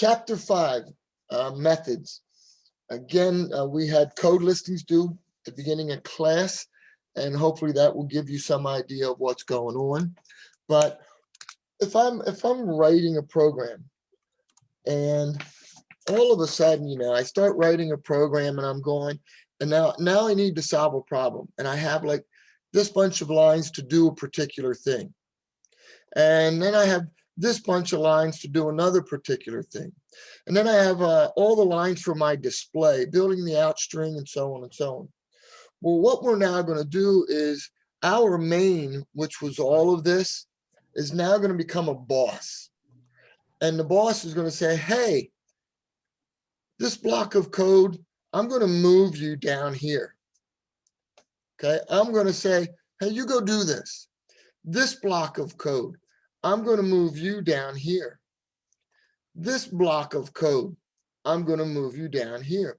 Chapter 5, methods. Again, we had code listings due at the beginning of class, and hopefully that will give you some idea of what's going on. But if I'm writing a program, and all of a sudden, I start writing a program and I'm going, and now I need to solve a problem, and I have like this bunch of lines to do a particular thing, and then I have this bunch of lines to do another particular thing, and then I have all the lines for my display, building the out string, and so on and so on. Well, what we're now going to do is our main, which was all of this, is now going to become a boss, and the boss is going to say, hey, this block of code, I'm going to move you down here. Okay, I'm going to say, hey, you go do this. This block of code, I'm going to move you down here. This block of code, I'm going to move you down here.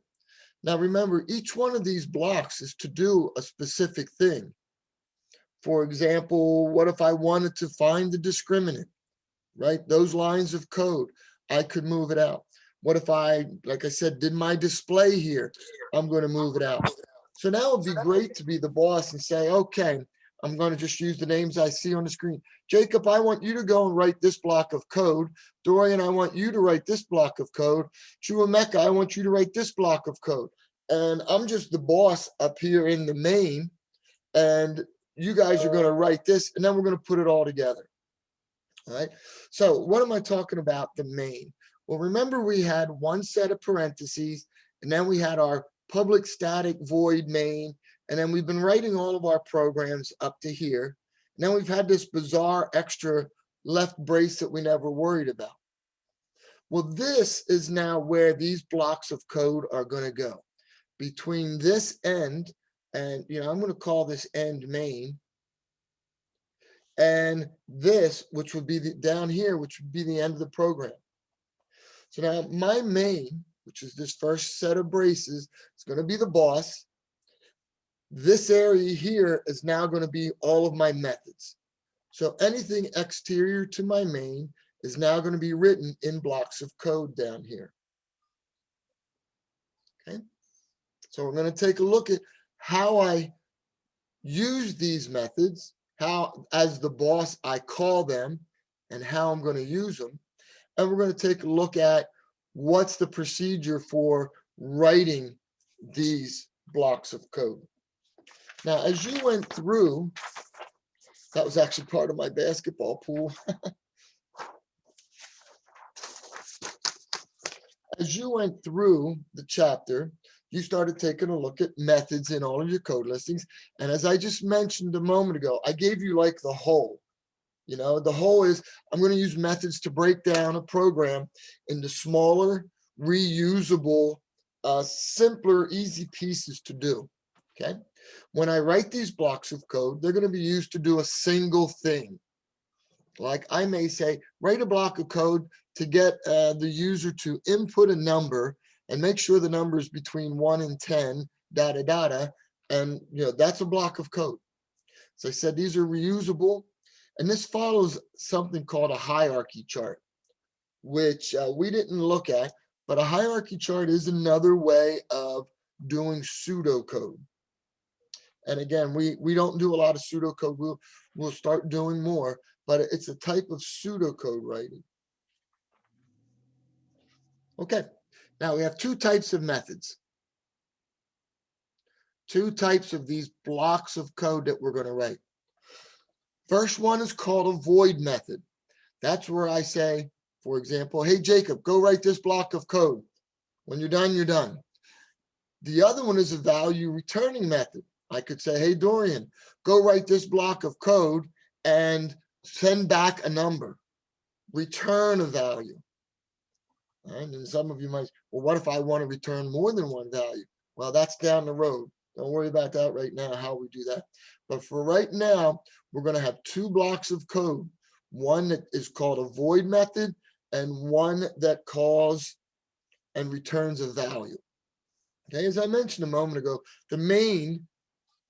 Now remember, each one of these blocks is to do a specific thing. For example, what if I wanted to find the discriminant, right? Those lines of code, I could move it out. What if I, like I said, did my display here? I'm going to move it out. So now it'd be great to be the boss and say, okay, I'm going to just use the names I see on the screen. Jacob, I want you to go and write this block of code. Dorian, I want you to write this block of code. Chuameka, I want you to write this block of code. And I'm just the boss up here in the main, and you guys are going to write this, and then we're going to put it all together. All right. So what am I talking about? The main. Well, remember we had one set of parentheses, and then we had our public static void main, and then we've been writing all of our programs up to here. And then we've had this bizarre extra left brace that we never worried about. Well, this is now where these blocks of code are going to go. Between this end, and I'm going to call this end main, and this, which would be down here, which would be the end of the program. So now my main, which is this first set of braces, is going to be the boss. This area here is now going to be all of my methods. So anything exterior to my main is now going to be written in blocks of code down here. Okay. So we're going to take a look at how I use these methods, how as the boss I call them, and how I'm going to use them. And we're going to take a look at what's the procedure for writing these blocks of code. Now, as you went through, that was actually part of my basketball pool. As you went through the chapter, you started taking a look at methods in all of your code listings. And as I just mentioned a moment ago, I gave you like the whole. The whole is I'm going to use methods to break down a program into smaller, reusable, simpler, easy pieces to do. Okay. When I write these blocks of code, they're going to be used to do a single thing. Like I may say, write a block of code to get the user to input a number and make sure the number is between 1 and 10, data, data. And, that's a block of code. So I said, these are reusable. And this follows something called a hierarchy chart, which we didn't look at, but a hierarchy chart is another way of doing pseudocode. And again, we don't do a lot of pseudocode. We'll start doing more, but it's a type of pseudocode writing. Okay, now we have two types of methods. Two types of these blocks of code that we're going to write. First one is called a void method. That's where I say, for example, hey, Jacob, go write this block of code. When you're done, you're done. The other one is a value returning method. I could say, hey, Dorian, go write this block of code and send back a number, return a value. And then some of you might, well, what if I want to return more than one value? Well, that's down the road. Don't worry about that right now, how we do that. But for right now, we're going to have two blocks of code. One that is called a void method and one that calls and returns a value. Okay, as I mentioned a moment ago, the main,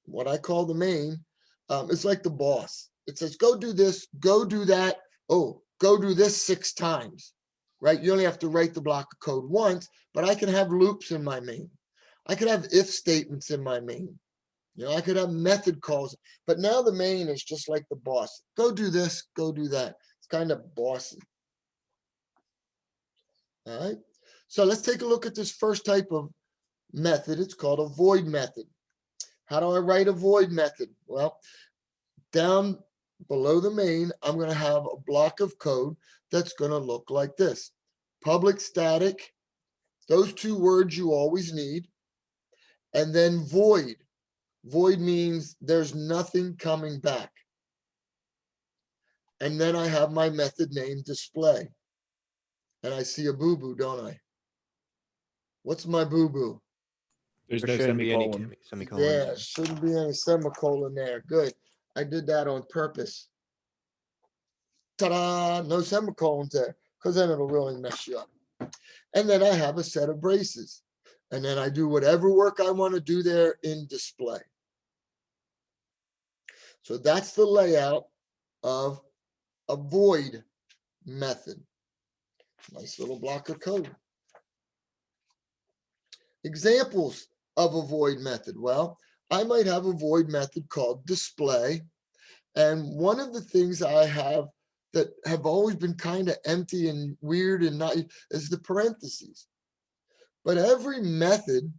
what I call the main, it's like the boss. It says, go do this, go do that. Oh, go do this 6 times. right? You only have to write the block of code once, but I can have loops in my main. I could have if statements in my main. You know, I could have method calls, but now the main is just like the boss. Go do this, go do that. It's kind of bossy. All right. So let's take a look at this first type of method. It's called a void method. How do I write a void method? Well, down below the main, I'm going to have a block of code that's going to look like this. Public static, those two words you always need, and then void. Void means there's nothing coming back. And then I have my method name display. And I see a boo-boo, don't I? What's my boo-boo? There's There no shouldn't be any semicolon. semicolons. Yeah, shouldn't be any semicolon there. Good. I did that on purpose. Ta-da! No semicolons there, because then it'll really mess you up. And then I have a set of braces. And then I do whatever work I want to do there in display. So that's the layout of a void method. Nice little block of code. Examples of a void method. Well, I might have a void method called display. And one of the things I have that have always been kind of empty and weird and not is the parentheses. But every method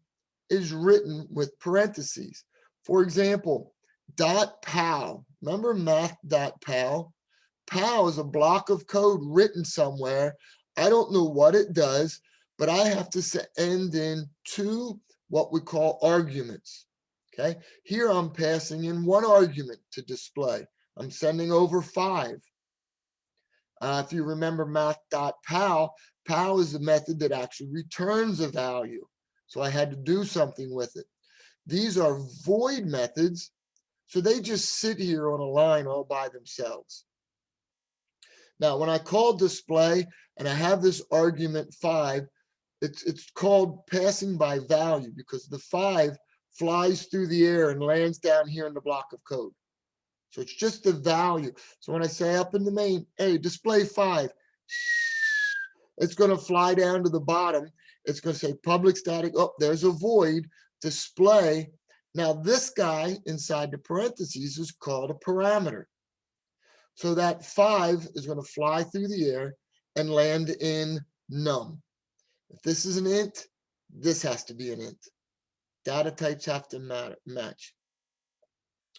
is written with parentheses. For example, .pal. Remember math.pal? Pal is a block of code written somewhere. I don't know what it does, but I have to end in two what we call arguments. Okay, here I'm passing in one argument to display. I'm sending over 5. If you remember math.pal, pal is the method that actually returns a value. So I had to do something with it. These are void methods, so they just sit here on a line all by themselves. Now, when I call display and I have this argument 5, it's called passing by value because the 5 flies through the air and lands down here in the block of code. So it's just the value. So when I say up in the main, hey, display 5, it's going to fly down to the bottom. It's going to say public static. Oh, there's a void display. Now this guy inside the parentheses is called a parameter. So that 5 is going to fly through the air and land in num. If this is an int, this has to be an int. Data types have to match.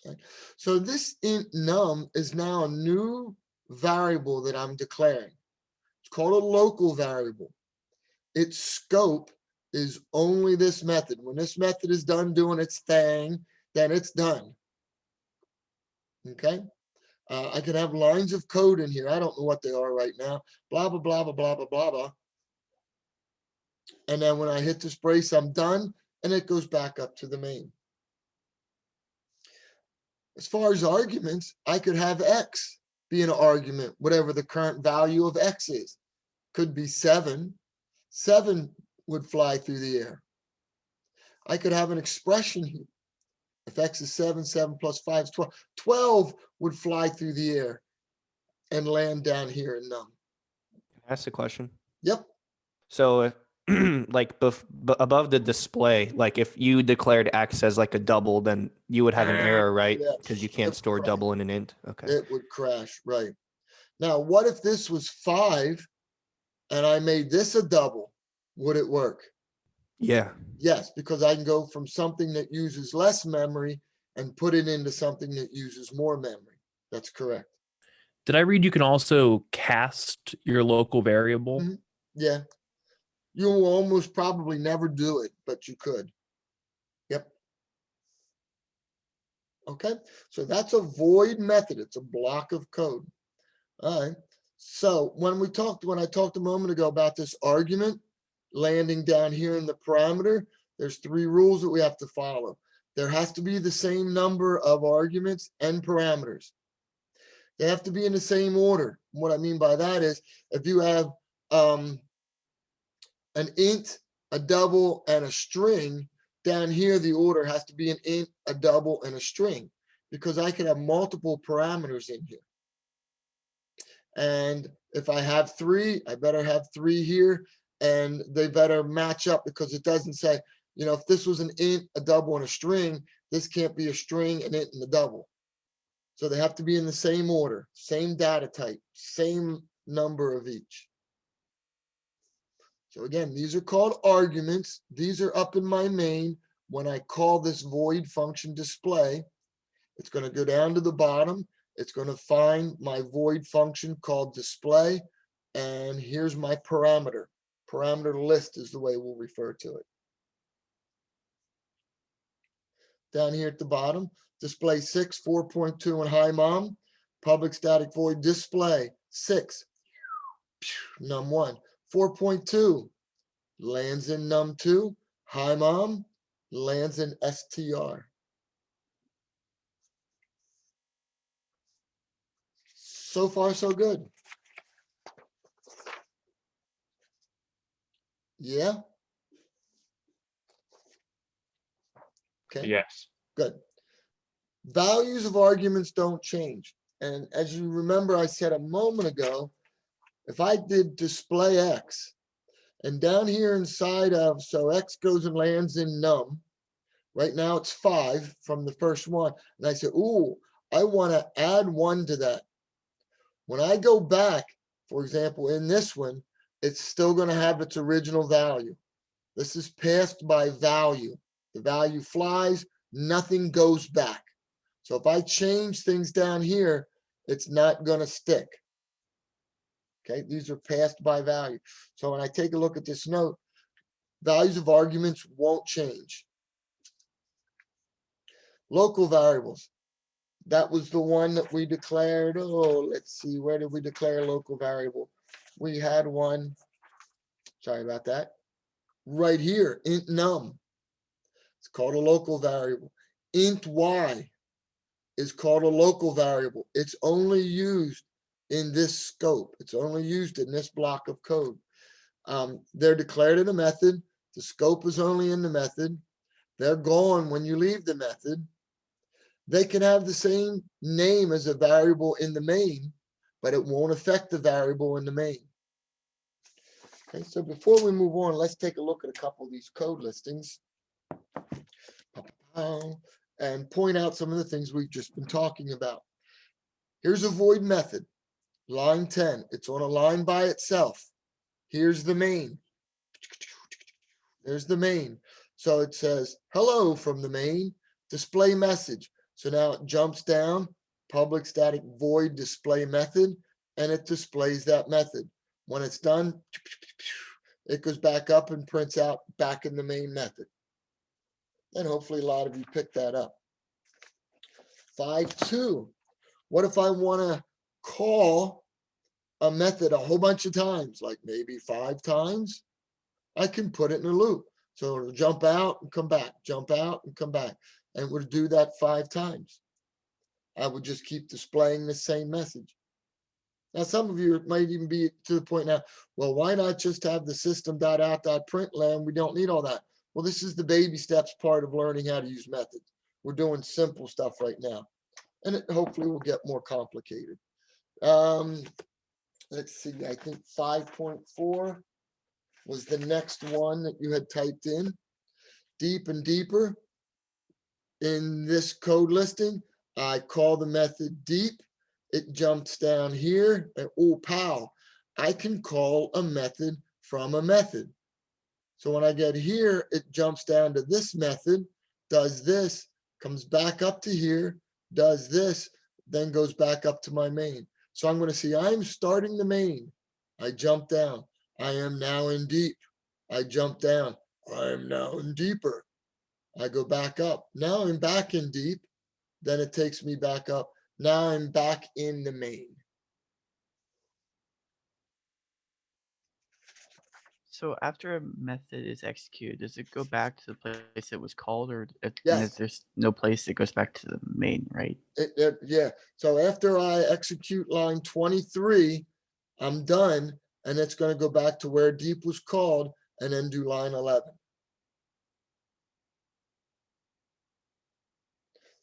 Okay. So this int num is now a new variable that I'm declaring. It's called a local variable. Its scope is only this method. When this method is done doing its thing, then it's done. Okay. I could have lines of code in here. I don't know what they are right now. Blah, blah, blah, blah, blah, blah, blah, blah. And then when I hit this brace, I'm done. And it goes back up to the main. As far as arguments, I could have X be an argument, whatever the current value of X is. Could be 7. 7 would fly through the air. I could have an expression here. If X is 7, 7 plus 5 is 12. 12 would fly through the air and land down here in num. Can I ask a question? Yep. So if like above the display, like if you declared X as like a double, then you would have an error, right? Yeah. Because you can't store double in an int. Okay. It would crash, right. Now, what if this was 5 and I made this a double? Would it work? Yeah. Yes, because I can go from something that uses less memory and put it into something that uses more memory. That's correct. Did I read you can also cast your local variable? Mm-hmm. Yeah. You will almost probably never do it, but you could. Yep. Okay. So that's a void method. It's a block of code. All right. So when I talked a moment ago about this argument landing down here in the parameter, there's 3 rules that we have to follow. There has to be the same number of arguments and parameters. They have to be in the same order. What I mean by that is if you have an int, a double, and a string, down here the order has to be an int, a double, and a string, because I can have multiple parameters in here. And If I have 3, I better have 3 here, and they better match up, because it doesn't say, you know, if this was an int, a double, and a string, this can't be a string, an int, and a double. So they have to be in the same order, same data type, same number of each. So again, these are called arguments. These are up in my main. When I call this void function display, it's going to go down to the bottom. It's going to find my void function called display. And here's my parameter. Parameter list is the way we'll refer to it. Down here at the bottom, display 6, 4.2, and hi mom. Public static void display 6, num1. 4.2 lands in num2. Hi mom lands in str. So far, so good. Yeah. Okay. Yes. Good. Values of arguments don't change. And as you remember, I said a moment ago, if I did display X, and down here inside of, so X goes and lands in num, right now it's 5 from the first one. And I said, ooh, I want to add 1 to that. When I go back, for example, in this one, it's still going to have its original value. This is passed by value. The value flies, nothing goes back. So if I change things down here, it's not going to stick. Okay, these are passed by value. So when I take a look at this note, values of arguments won't change. Local variables. That was the one that we declared. Oh, let's see, where did we declare local variable? We had one, sorry about that, right here, int num. It's called a local variable. Int y is called a local variable. It's only used in this scope. It's only used in this block of code. They're declared in a method. The scope is only in the method. They're gone when you leave the method. They can have the same name as a variable in the main, but it won't affect the variable in the main. Okay, so before we move on, let's take a look at a couple of these code listings and point out some of the things we've just been talking about. Here's a void method, line 10. It's on a line by itself. Here's the main. There's the main. So it says, hello from the main, display message. So now it jumps down, public static void display method, and it displays that method. When it's done, it goes back up and prints out back in the main method. And hopefully a lot of you picked that up. 5.2. What if I want to call a method a whole bunch of times, like maybe 5 times? I can put it in a loop. So it'll jump out and come back, jump out and come back. And we'll do that 5 times. I would just keep displaying the same message. Now, some of you might even be to the point now, well, why not just have the system.out.println? We don't need all that. Well, this is the baby steps part of learning how to use methods. We're doing simple stuff right now. And it hopefully will get more complicated. Let's see, I think 5.4 was the next one that you had typed in. Deep and deeper. In this code listing, I call the method deep. It jumps down here, and oh, pow, I can call a method from a method. So when I get here, it jumps down to this method, does this, comes back up to here, does this, then goes back up to my main. So I'm going to see I'm starting the main. I jump down. I am now in deep. I jump down. I am now in deeper. I go back up. Now I'm back in deep. Then it takes me back up. Now I'm back in the main. So after a method is executed, does it go back to the place it was called, or and Yes. if there's no place, it goes back to the main, right? Yeah. So after I execute line 23, I'm done, and it's going to go back to where deep was called and then do line 11.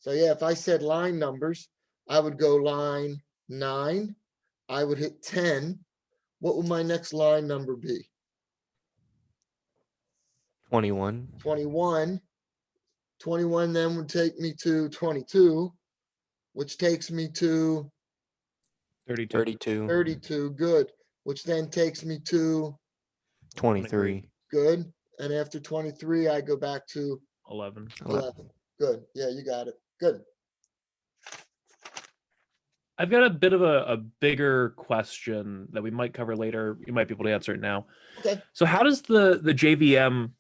So yeah, if I said line numbers, I would go line 9, I would hit 10, what will my next line number be? 21. 21. 21 then would take me to 22, which takes me to 32. 32. 32, good, which then takes me to 23. good. And after 23, I go back to 11. 11. Good. Yeah, you got it. Good. I've got a bit of a bigger question that we might cover later. You might be able to answer it now. Okay. So how does the JVM,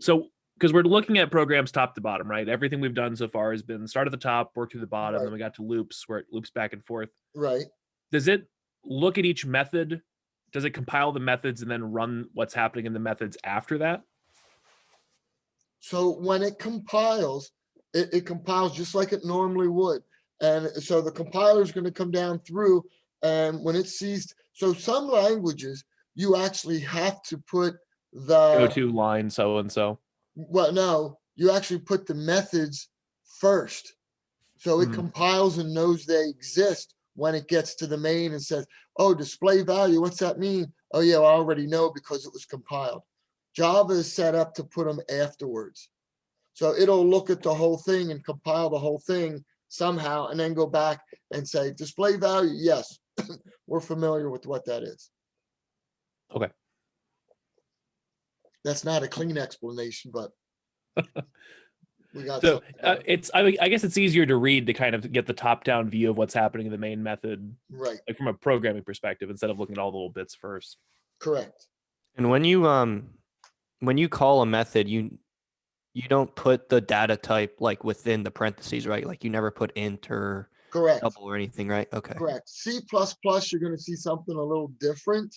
so because we're looking at programs top to bottom, right? Everything we've done so far has been start at the top, work to the bottom, Right. then we got to loops where it loops back and forth. Right. Does it look at each method? Does it compile the methods and then run what's happening in the methods after that? So when it compiles, it compiles just like it normally would. And so the compiler is going to come down through, and when it sees, so some languages, you actually have to put Go the, to line so and so. well, no, you actually put the methods first. So it Mhm. compiles and knows they exist when it gets to the main and says, oh, display value, what's that mean? Oh yeah, well, I already know because it was compiled. Java is set up to put them afterwards. So it'll look at the whole thing and compile the whole thing somehow and then go back and say, display value, yes, we're familiar with what that is. Okay. That's not a clean explanation, but we got So something. I guess it's easier to read to kind of get the top-down view of what's happening in the main method, Right, like from a programming perspective, instead of looking at all the little bits first. correct. And when you call a method, you don't put the data type like within the parentheses, right? Like you never put int or Correct, double or anything, right? Okay. correct. C++, you're going to see something a little different.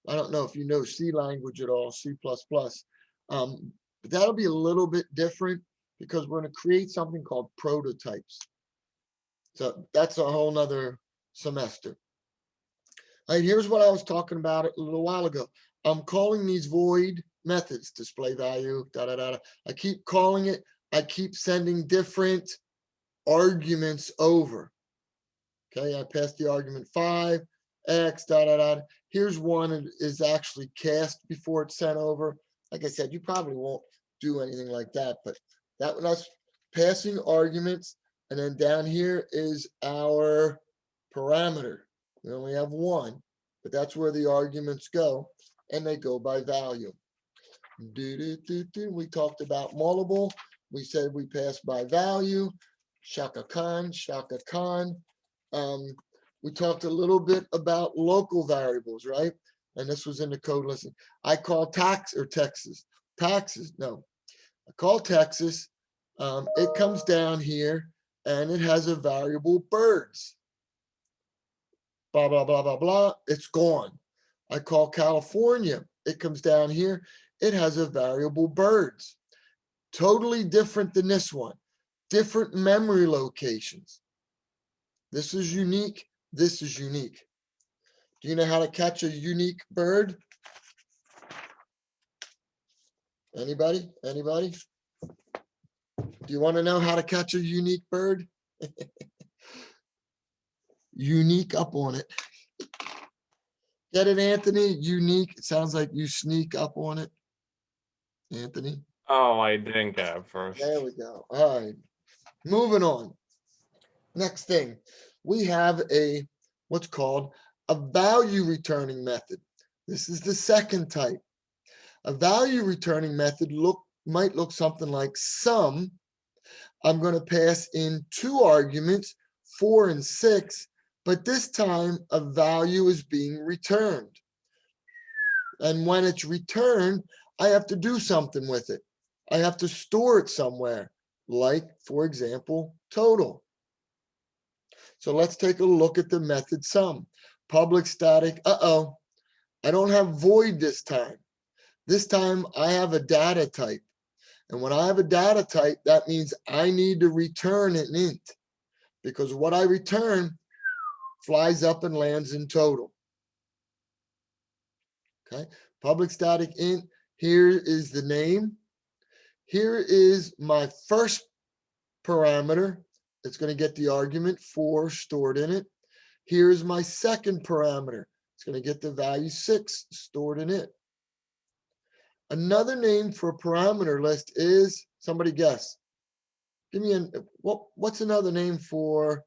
I don't know if you know C language at all, C++. But that'll be a little bit different because we're going to create something called prototypes. So that's a whole nother semester. All right, here's what I was talking about a little while ago. I'm calling these void methods, display value, da da da. I keep calling it. I keep sending different arguments over. Okay, I passed the argument 5, x, da da da. Here's one that is actually cast before it's sent over. Like I said, you probably won't do anything like that, but that's passing arguments. And then down here is our parameter. We only have one, but that's where the arguments go, and they go by value. We talked about multiple. We said we pass by value. Shaka Khan, Shaka Khan. We talked a little bit about local variables, right? And this was in the code listing. I call Texas. No, I call Texas. It comes down here and it has a variable birds. Blah, blah, blah, blah, blah. It's gone. I call California. It comes down here. It has a variable birds. Totally different than this one. Different memory locations. This is unique. This is unique. Do you know how to catch a unique bird? Anybody? Anybody? Do you want to know how to catch a unique bird? Unique up on it. Get it, Anthony? Unique. It sounds like you sneak up on it. Anthony? Oh, I didn't get it first. There we go. All right. Moving on. Next thing, we have what's called a value returning method. This is the second type. A value returning method might look something like sum. I'm going to pass in 2 arguments, 4 and 6, but this time a value is being returned. And when it's returned, I have to do something with it. I have to store it somewhere, like, for example, total. So let's take a look at the method sum. Public static, I don't have void this time. This time I have a data type. And when I have a data type, that means I need to return an int, because what I return flies up and lands in total. Okay, public static int, here is the name. Here is my first parameter. It's going to get the argument 4 stored in it. Here's my second parameter, It's going to get the value 6 stored in it. Another name for a parameter list is, somebody guess. Give me what's another name for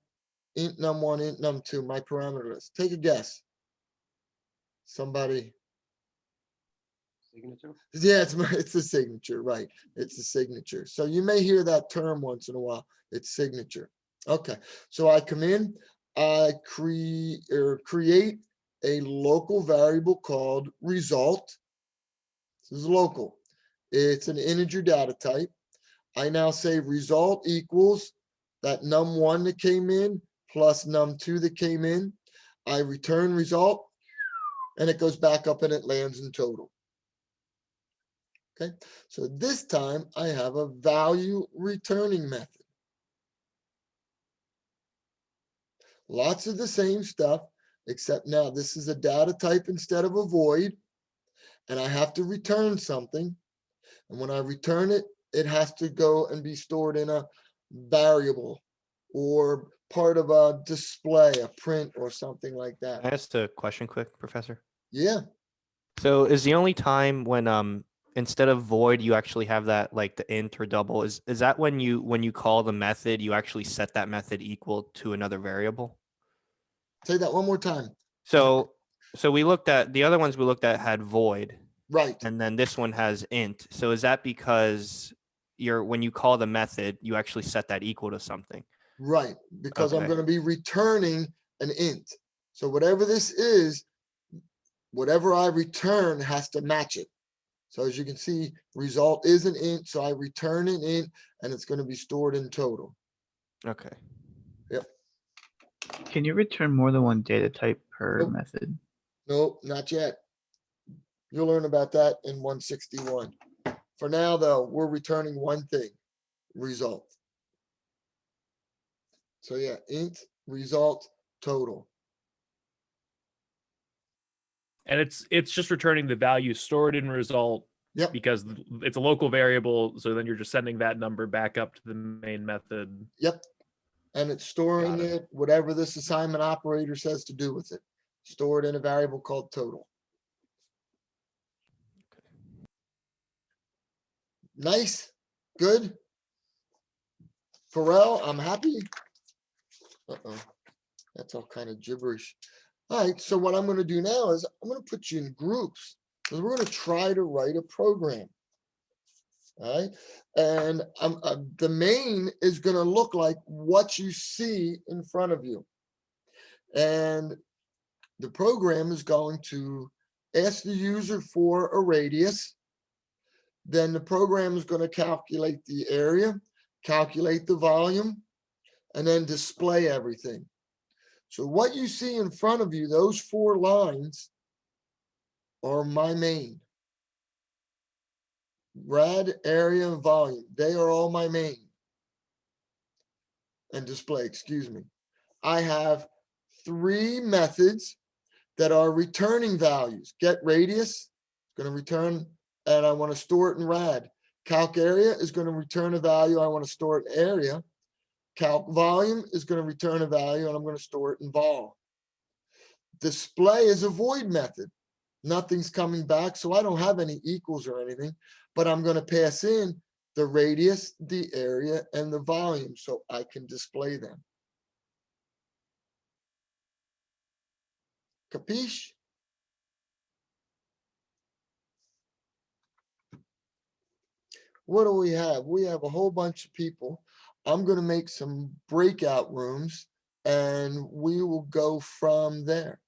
int num1, int num2, my parameter list? Take a guess. Somebody. Signature. Yeah, it's a signature, right? It's a signature. So you may hear that term once in a while. It's signature. Okay, so I come in, I create a local variable called result. This is local. It's an integer data type. I now say result equals that num1 that came in plus num2 that came in. I return result, and it goes back up and it lands in total. Okay, so this time I have a value returning method. Lots of the same stuff, except now this is a data type instead of a void, and I have to return something. And when I return it, it has to go and be stored in a variable or part of a display, a print or something like Can I that. ask a question quick, Professor? Yeah, So is the only time when instead of void you actually have that like the int or double, is that when you call the method you actually set that method equal to another variable? say that one more time. So we looked at the other ones we looked at had void, Right, and then this one has int. So is that because when you call the method you actually set that equal to something? right, because I'm Okay. going to be returning an int. So whatever this is, whatever I return has to match it. So as you can see, result is an int, so I return an int, and it's going to be stored in total. Okay. Can you return more than one data type per Nope. method? Nope, not yet. You'll learn about that in 161. For now, though, we're returning one thing, result. So yeah, int, result, total. And it's just returning the value stored in result Yep, because it's a local variable. So then you're just sending that number back up to the main method. yep. And it's storing Got it. it, whatever this assignment operator says to do with it. Store it in a variable called total. Nice, good. Pharrell, I'm happy. Uh-oh, that's all kind of gibberish. All right, so what I'm going to do now is I'm going to put you in groups because we're going to try to write a program. All right, and the main is going to look like what you see in front of you. And the program is going to ask the user for a radius. Then the program is going to calculate the area, calculate the volume, and then display everything. So what you see in front of you, those 4 lines are my main. Rad, area, and volume. They are all my main. And display, excuse me. I have 3 methods that are returning values. Get radius, going to return, and I want to store it in rad. Calc area is going to return a value. I want to store it in area. Calc volume is going to return a value, and I'm going to store it in vol. Display is a void method. Nothing's coming back, so I don't have any equals or anything, but I'm going to pass in the radius, the area, and the volume so I can display them. Capiche? What do we have? We have a whole bunch of people. I'm going to make some breakout rooms, and we will go from there.